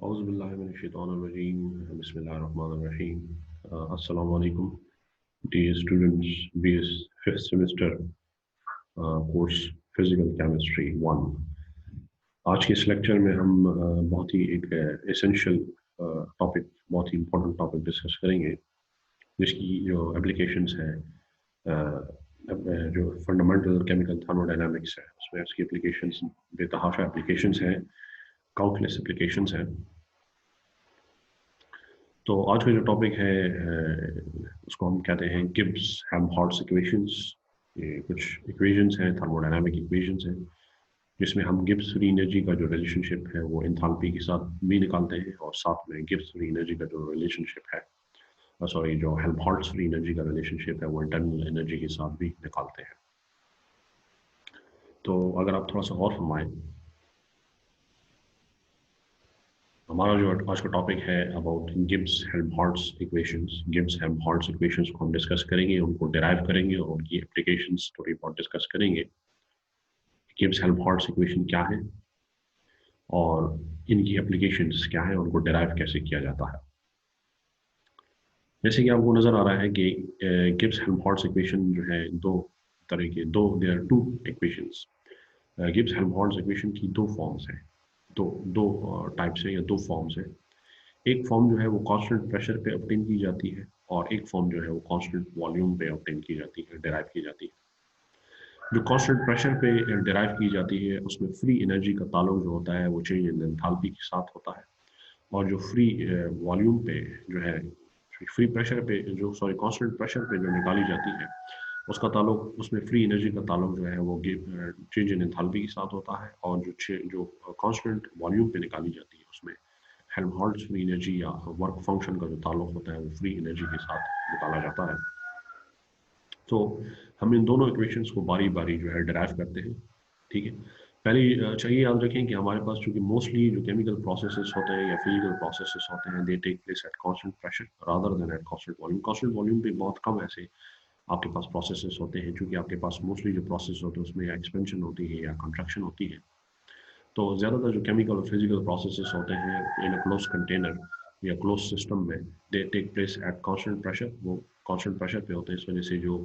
Auzubillahiminash-shaytanir-rajeem. Bismillahir-rahmanir-rahim. Assalamu alaikum, dear students, BS 5th semester course Physical Chemistry 1. आज के इस lecture में हम बहुत ही एक एसेंशियल टॉपिक, बहुत ही इम्पोर्टेंट टॉपिक डिस्कस करेंगे, जिसकी जो एप्लीकेशंस हैं, जो फंडामेंटल केमिकल थर्मोडायनामिक्स है, उसमें उसकी एप्लीकेशंस बेतहाशा एप्लीकेशंस हैं, काउंटलेस एप्लीकेशंस हैं। तो आज का जो टॉपिक है उसको हम कहते हैं गिब्स हेल्महोल्ट्ज इक्वेशंस। ये कुछ इक्वेशंस हैं, थर्मोडायनामिक इक्वेशंस हैं, जिसमें हम गिब्स फ्री एनर्जी का जो रिलेशनशिप है वो एंथैल्पी के साथ भी निकालते हैं, और साथ में गिब्स फ्री एनर्जी का जो रिलेशनशिप है, जो हेल्महोल्ट्ज फ्री एनर्जी का रिलेशनशिप है वो इंटरनल एनर्जी के साथ भी निकालते हैं। तो अगर आप थोड़ा सा और फरमाएं, हमारा जो आज का टॉपिक है about Gibbs Helmholtz equations. Gibbs Helmholtz equations को हम डिस्कस करेंगे, उनको डिराइव करेंगे और उनकी एप्लीकेशंस थोड़ी बहुत डिस्कस करेंगे। गिब्स हेल्महोल्ट्ज इक्वेशन क्या है और इनकी एप्लीकेशंस क्या है, उनको डिराइव कैसे किया जाता है। जैसे कि आपको नजर आ रहा है कि गिब्स हेल्महोल्ट्ज इक्वेशन जो है there are two equations. Gibbs Helmholtz equation की दो फॉर्म्स हैं, दो टाइप्स हैं या दो फॉर्म्स हैं। एक फॉर्म जो है वो कांस्टेंट प्रेशर पे ऑब्टेन की जाती है, और एक फॉर्म जो है वो कांस्टेंट वॉल्यूम पे ऑब्टेन की जाती है, डिराइव की जाती है। जो कांस्टेंट प्रेशर पे डिराइव की जाती है उसमें फ्री एनर्जी का ताल्लुक जो होता है वो चेंज इन एंथैल्पी के साथ होता है, और जो फ्री वॉल्यूम पे जो है फ्री प्रेशर पे जो कांस्टेंट प्रेशर पे जो निकाली जाती है उसका ताल्लुक, उसमें फ्री एनर्जी का ताल्लुक जो है वो चेंज इन एंथैल्पी के साथ होता है, और जो कांस्टेंट वॉल्यूम पे निकाली जाती है उसमें हेल्महोल्ट्ज फ्री एनर्जी या वर्क फंक्शन का जो ताल्लुक होता है वो फ्री एनर्जी के साथ निकाला जाता है। तो हम इन दोनों इक्वेशंस को बारी बारी जो है डिराइव करते हैं। ठीक है, पहले चाहिए याद रखें कि हमारे पास चूंकि मोस्टली जो केमिकल प्रोसेसेस होते हैं या फिजिकल प्रोसेसेस होते हैं, they take place at constant pressure rather than at constant volume. Constant volume पे बहुत कम ऐसे आपके पास प्रोसेसेस होते हैं, क्योंकि आपके पास मोस्टली जो प्रोसेस होते हैं उसमें या एक्सपेंशन होती है या कंट्रैक्शन होती है। तो ज़्यादातर जो केमिकल और फिजिकल प्रोसेसेस होते हैं इन अ क्लोज कंटेनर या क्लोज सिस्टम में, they take place at constant pressure. वो कांस्टेंट प्रेशर पे होते हैं। इस वजह से जो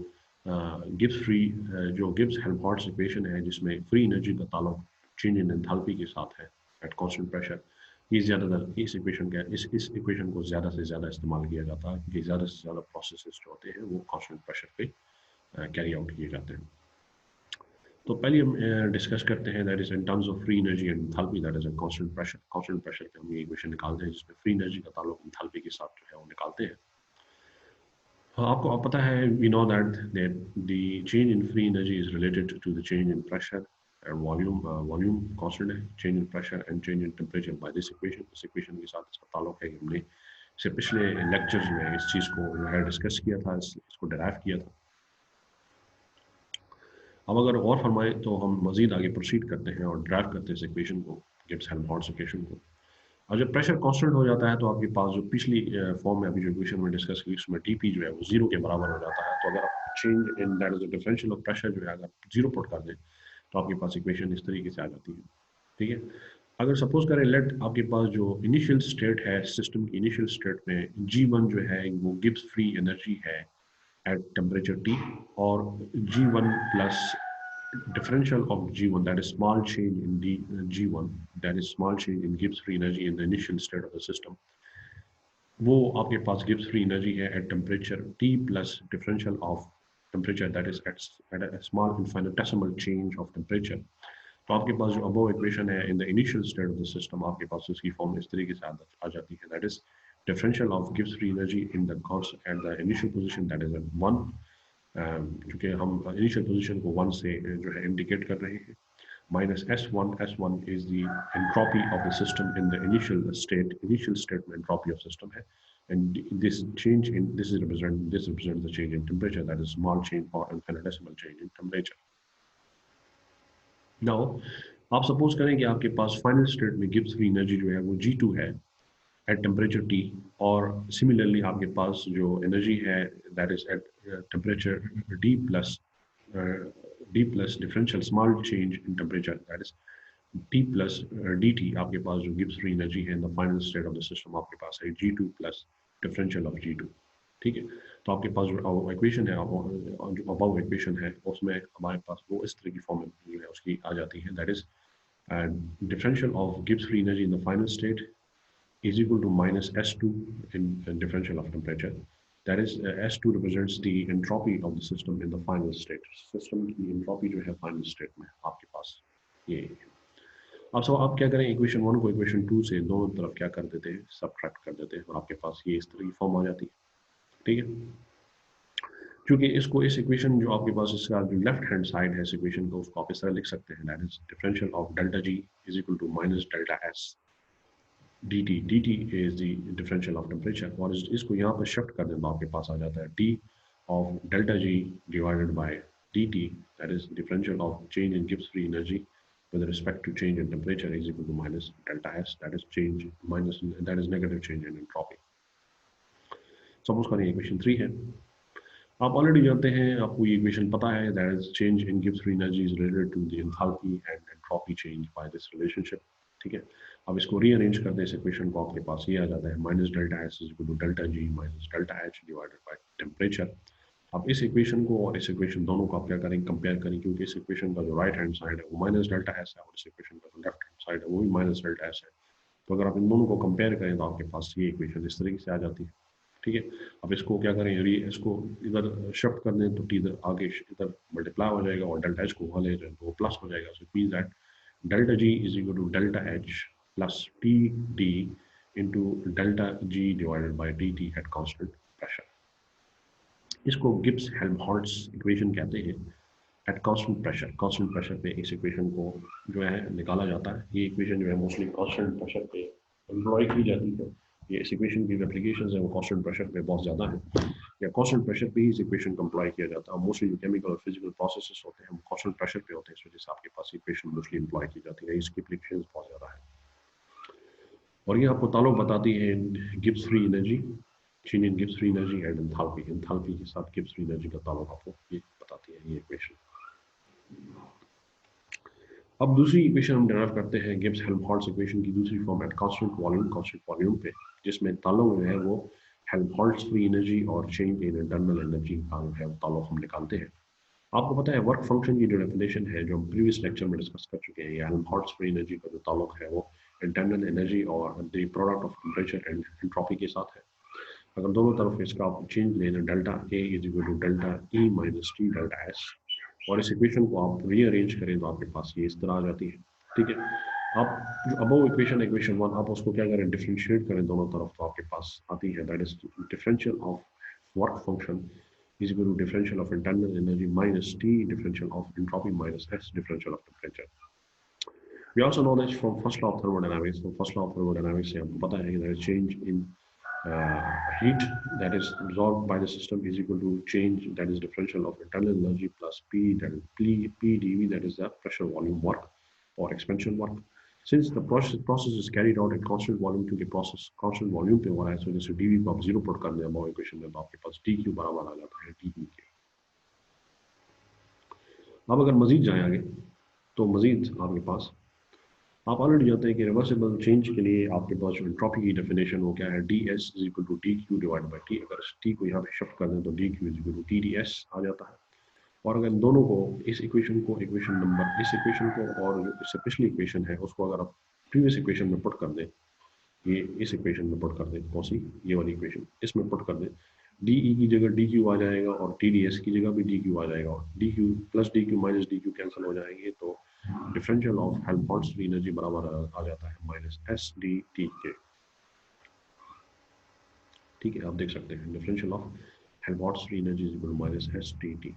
गिब्स हेल्महोल्ट्ज इक्वेशन है, जिसमें फ्री एनर्जी का ताल्लुक चेंज इन एंथैल्पी के साथ है एट कांस्टेंट प्रेशर, ये ज़्यादातर इस इक्वेशन को ज़्यादा से ज़्यादा इस्तेमाल किया जाता है, क्योंकि ज़्यादा से ज़्यादा प्रोसेसेस जो होते हैं वो कांस्टेंट प्रेशर पे कैरी आउट किए जाते हैं। तो पहले हम डिस्कस करते हैं that is in terms of free energy and enthalpy, that is a constant pressure. Constant pressure पे हम ये इक्वेशन निकालते हैं जिसमें फ्री एनर्जी का ताल्लुक एंथैल्पी के साथ जो है वो निकालते हैं। आपको अब पता है, we know that the change in free energy is related to the change in pressure and volume. Volume constant है, change in pressure and change in temperature by this equation. इस इक्वेशन के साथ इसका ताल्लुक है कि हमने इससे पिछले लेक्चर्स में इस चीज़ को जो है डिस्कस किया था, इसको डिराइव किया था। अब अगर और फरमाएं तो हम मजीद आगे प्रोसीड करते हैं और ड्राइव करते हैं इस इक्वेशन को, गिब्स हेल्महोल्ट्ज इक्वेशन को। और जब प्रेशर कांस्टेंट हो जाता है तो आपके पास जो पिछली फॉर्म में अभी जो इक्वेशन में डिस्कस की उसमें डीपी जो है वो जीरो के बराबर हो जाता है। तो अगर आप change in that is the differential of pressure जो है अगर जीरो पुट कर दें तो आपके पास इक्वेशन इस तरीके से आ जाती है। ठीक है, अगर सपोज करें लेट आपके पास जो इनिशियल स्टेट है, सिस्टम की इनिशियल स्टेट में G1 जो है वो गिब्स फ्री एनर्जी है at temperature T, or G1 plus differential of G1, that is small change in G1, that is small change in Gibbs free energy in the initial state of the system, वो आपके पास Gibbs free energy है at temperature T plus differential of temperature that is at a small infinitesimal change of temperature. तो आपके पास जो above equation है in the initial state of the system, आपके पास उसकी फॉर्म इस तरीके से आ जाती है, that is differential of Gibbs free energy in the course at the initial position, that is at 1, क्योंकि हम इनिशियल पोजीशन को 1 से जो है इंडिकेट कर रहे हैं, minus S1 is the entropy of the system in the initial state में entropy of system है, and this represents the change in temperature, that is small change or infinitesimal change in temperature. Now आप suppose करें कि आपके पास final state में Gibbs free energy जो है वो G2 है एट टेम्परेचर T, और सिमिलरली आपके पास जो एनर्जी है that is at temperature D plus differential small change in temperature, that is T plus D T आपके पास जो गिब्स फ्री एनर्जी है in the final state of the system आपके पास है G two plus differential of ji to. ठीक है, तो आपके पास जो इक्वेशन है जो अबव इक्वेशन है उसमें हमारे पास वो इस तरह की फॉर्म जो है उसकी आ जाती है, that is differential of Gibbs free energy in the final state is equal to minus S2 in differential of temperature. That is, S2 represents the entropy of the system in the final state. System की entropy जो है final state में आपके पास ये। अब सब आप क्या करें, इक्वेशन वन को इक्वेशन टू से दोनों तरफ क्या कर देते हैं, सब्ट्रैक्ट कर देते हैं और आपके पास ये इस तरह की फॉर्म आ जाती है। ठीक है, क्योंकि इसको इस इक्वेशन जो आपके पास इसका जो लेफ्ट हैंड साइड है इस इक्वेशन का उसको आप इस तरह लिख सकते हैं, that is differential of delta G is equal to minus delta S dt is the differential of temperature और इसको यहाँ पर शिफ्ट कर दें तो आपके पास आ जाता है d of delta g divided by dt, that is differential of change in Gibbs free energy with respect to change in temperature is equal to minus delta s, that is change minus, that is negative change in entropy. Suppose करें equation 3 है, आप already जानते हैं, आपको ये equation पता है, that is change in Gibbs free energy is related to the enthalpy and entropy change by this relationship. ठीक है, अब इसको रीअरेंज करते हैं इस इक्वेशन को, आपके पास ये आ जाता है minus delta S is equal to delta G minus delta H divided by temperature. अब इस इक्वेशन को और इस इक्वेशन दोनों को आप क्या करेंगे, कंपेयर करें, क्योंकि इस इक्वेशन का जो राइट हैंड साइड है वो माइनस डेल्टा एस है और इस इक्वेशन का जो लेफ्ट हैंड साइड है वो भी माइनस डेल्टा एस है। तो अगर आप इन दोनों को कंपेयर करें तो आपके पास ये इक्वेशन इस तरीके से आ जाती है। ठीक है, अब इसको क्या करें, यदि इसको इधर शिफ्ट कर दें तो टी इधर आगे इधर मल्टीप्लाई हो जाएगा और डेल्टा एच को वहाँ ले जाए तो वो प्लस हो जाएगा। So it means that delta G is equal to delta H plus T D into delta G divided by D T at constant pressure. इसको गिब्स हेल्महोल्ट्ज इक्वेशन कहते हैं एट कांस्टेंट प्रेशर पे इस equation को जो है निकाला जाता है। ये इक्वेशन जो है मोस्टली कांस्टेंट प्रेशर पे एम्प्लॉय की जाती है। ये इस इक्वेशन की एप्लीकेशंस है वो कांस्टेंट प्रेशर पे बहुत ज़्यादा है, या कांस्टेंट प्रेशर पे ही इस इक्वेशन को अप्लाई किया जाता है। मोस्टली जो केमिकल और फिजिकल प्रोसेसेस होते हैं वो कांस्टेंट प्रेशर पे होते हैं, इस वजह से आपके पास इक्वेशन मोस्टली अप्लाई की जाती है, इसकी एप्लीकेशंस बहुत ज़्यादा है। और ये आपको ताल्लुक बताती है Gibbs free energy, change in Gibbs free energy and enthalpy के साथ गिब्स फ्री एनर्जी का ताल्लुक आपको ये बताती है ये इक्वेशन। अब दूसरी इक्वेशन हम डेराइव करते हैं गिब्स हेल्महोल्ट्ज इक्वेशन की दूसरी फॉर्म एट कांस्टेंट वॉल्यूम पे, जिसमें ताल्लुक जो है वो हेल्महोल्ट्ज फ्री एनर्जी और चेंज इन इंटरनल एनर्जी का जो है ताल्लुक हम निकालते हैं। आपको पता है वर्क फंक्शन की जो डेफिनेशन है जो हम प्रीवियस लेक्चर में डिस्कस कर चुके हैं, ये हेल्महोल्ट्ज फ्री एनर्जी का जो ताल्लुक है वो इंटरनल एनर्जी और the product of temperature and entropy के साथ है। अगर दोनों तरफ इसका आप चेंज लेना, delta A is equal to delta E minus T delta S, और इस इक्वेशन को आप रीअरेंज करें तो आपके पास ये इस तरह आ जाती है। ठीक है, आप जो अबव इक्वेशन इक्वेशन वन आप उसको क्या करें, डिफरेंशिएट करें दोनों तरफ तो आपके पास आती है, that is differential of work function is equal to differential of internal energy minus T differential of entropy minus S differential of temperature. We also know this from first law of thermodynamics. From first law of thermodynamics से हमको पता है कि there is change in heat that is absorbed by the system is equal to change that is differential of internal energy plus P dV, that is the pressure volume work or expansion work. Since the process is carried out at constant volume, क्योंकि process constant volume पे हो रहा है, so जैसे dV को आप zero put कर दें अबव इक्वेशन में तो आपके पास dQ बराबर आ जाता है dV के। अब अगर मजीद जाए आगे तो मजीद आपके पास आप ऑलरेडी जानते हैं कि रिवर्सिबल चेंज के लिए आपके पास जो एंट्रोपी की डेफिनेशन वो क्या है, ds is equal to dQ divide by T। अगर T को यहाँ पे शिफ्ट कर दें तो dQ is equal to TdS आ जाता है। और अगर इन दोनों को इस इक्वेशन को इक्वेशन नंबर इस इक्वेशन को और जो इससे पिछली इक्वेशन है उसको अगर आप प्रीवियस इक्वेशन में पुट कर दें, ये इस इक्वेशन में पुट कर दें, कौन सी, ये वाली इक्वेशन, इसमें पुट कर दें, डी ई की जगह डी क्यू आ जाएगा और टी डी एस की जगह भी डी क्यू आ जाएगा और D Q plus D Q minus D Q cancel हो जाएंगे, तो differential of Helmholtz free energy बराबर आ जाता है माइनस एस डी टी के। ठीक है, आप देख सकते हैं differential of Helmholtz free energy is equal to minus S D T.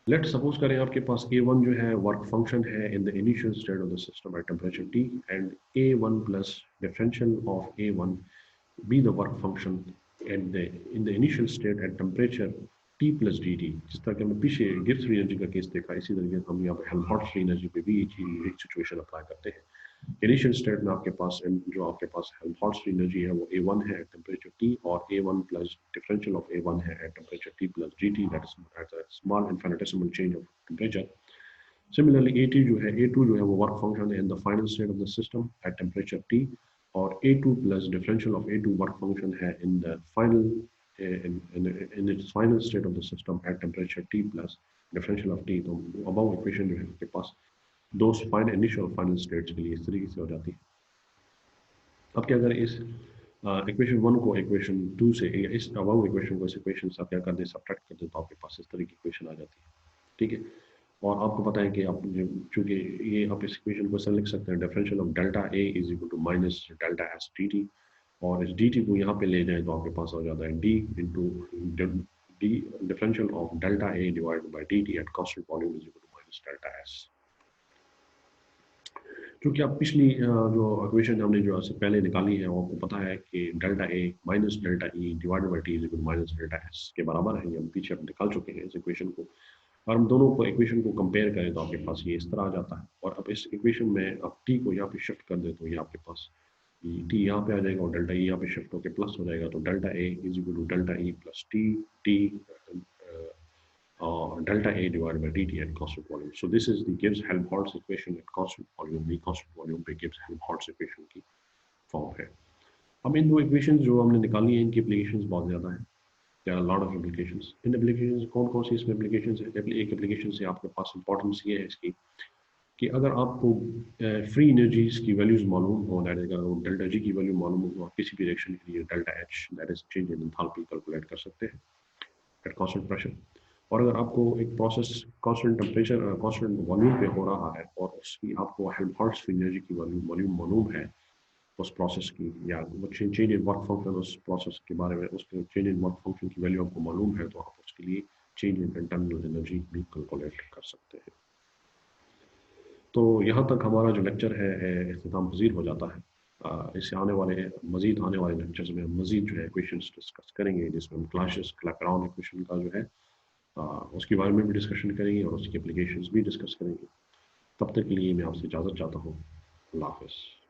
Let suppose करें आपके पास A1 जो है वर्क फंक्शन है in the initial state of the system at temperature T and A1 plus differential of A1 be the work function in the initial state at temperature T plus dt। जिस तरह के हमने पीछे Gibbs free energy का case देखा, इसी तरीके हम यहाँ पे हेल्महोल्ट्ज फ्री एनर्जी पे भी एक सिचुएशन अप्लाई करते हैं। इनिशियल स्टेट में आपके पास जो आपके पास हेल्महोल्ट्ज फ्री एनर्जी है वो A1 है एट टेम्परेचर T और A1 plus differential of A1 है at temperature T plus dt, that is at a small infinitesimal change of temperature. Similarly, A2 जो है वो वर्क फंक्शन है in the final state of the system at temperature T, और A2 plus differential of A2 work function है in the final in its final state of the system at temperature T plus differential of T। तो above equation जो है आपके पास दो final initial final states के लिए इस तरीके से हो जाती है। अब क्या अगर इस इक्वेशन 1 को इक्वेशन 2 से, या इस अबव इक्वेशन को इस इक्वेशन से आप क्या कर दें, सब्ट्रैक्ट कर दें, तो आपके पास इस तरह की इक्वेशन आ जाती है। ठीक है, और आपको पता है कि आप चूंकि ये आप इस इक्वेशन को ऐसा लिख सकते हैं, differential of delta A is equal to minus delta S D T, और इस डी टी को यहाँ पे ले जाएं तो आपके पास हो जाता है D into D differential of delta A divided by D T at constant volume is equal to minus delta S. क्योंकि आप पिछली जो इक्वेशन हमने जो आपसे पहले निकाली है वो आपको पता है कि delta A minus delta E divided by T is equal to minus delta S के बराबर है। ये हम पीछे निकाल चुके हैं इस इक्वेशन को, और हम दोनों को इक्वेशन को कंपेयर करें तो आपके पास ये इस तरह आ जाता है। और अब इस इक्वेशन में आप टी को यहाँ पे शिफ्ट कर दे तो ये आपके पास टी यहाँ पे आ जाएगा और डेल्टा ई यहाँ पे शिफ्ट होकर प्लस हो जाएगा, तो delta A is equal to delta E plus T T delta A divided by dt at constant volume. So this is the Gibbs-Helmholtz equation at constant volume. The constant volume पे Gibbs-Helmholtz equation की form है। अब इन दो equations जो हमने निकाली हैं इनकी एप्लीकेशंस बहुत ज़्यादा हैं। There are a lot of applications. In applications कौन कौन सी इसमें एप्लीकेशंस है? एक एप्लीकेशन से आपके पास इंपॉर्टेंस ये है इसकी कि अगर आपको फ्री एनर्जीज की वैल्यूज मालूम हो, दैट इज अगर डेल्टा जी की वैल्यू मालूम हो तो आप किसी भी रिएक्शन के लिए delta H that is change in enthalpy calculate कर सकते हैं एट कांस्टेंट प्रेशर। और अगर आपको एक process constant temperature constant volume पे हो रहा है और उसकी आपको हेल्महोल्ट्ज फ्री एनर्जी की वॉल्यूम मालूम है उस प्रोसेस की, या वो चेंज इन वर्क फंक्शन उस प्रोसेस के बारे में, उसके चेंज इन वर्क फंक्शन की वैल्यू आपको मालूम है, तो आप उसके लिए चेंज इन इंटरनल एनर्जी भी कैलकुलेट कर सकते हैं। तो यहाँ तक हमारा जो लेक्चर है इख्तिताम पजीर हो जाता है। इससे आने वाले लेक्चर्स में हम मजीद जो है क्वेश्चंस डिस्कस करेंगे, जिसमें हम क्लापेरॉन इक्वेशन का जो है उसके बारे में भी डिस्कशन करेंगे और उसकी एप्लीकेशंस भी डिस्कस करेंगे। तब तक के लिए मैं आपसे इजाज़त चाहता हूँ। अल्लाह हाफ़िज़।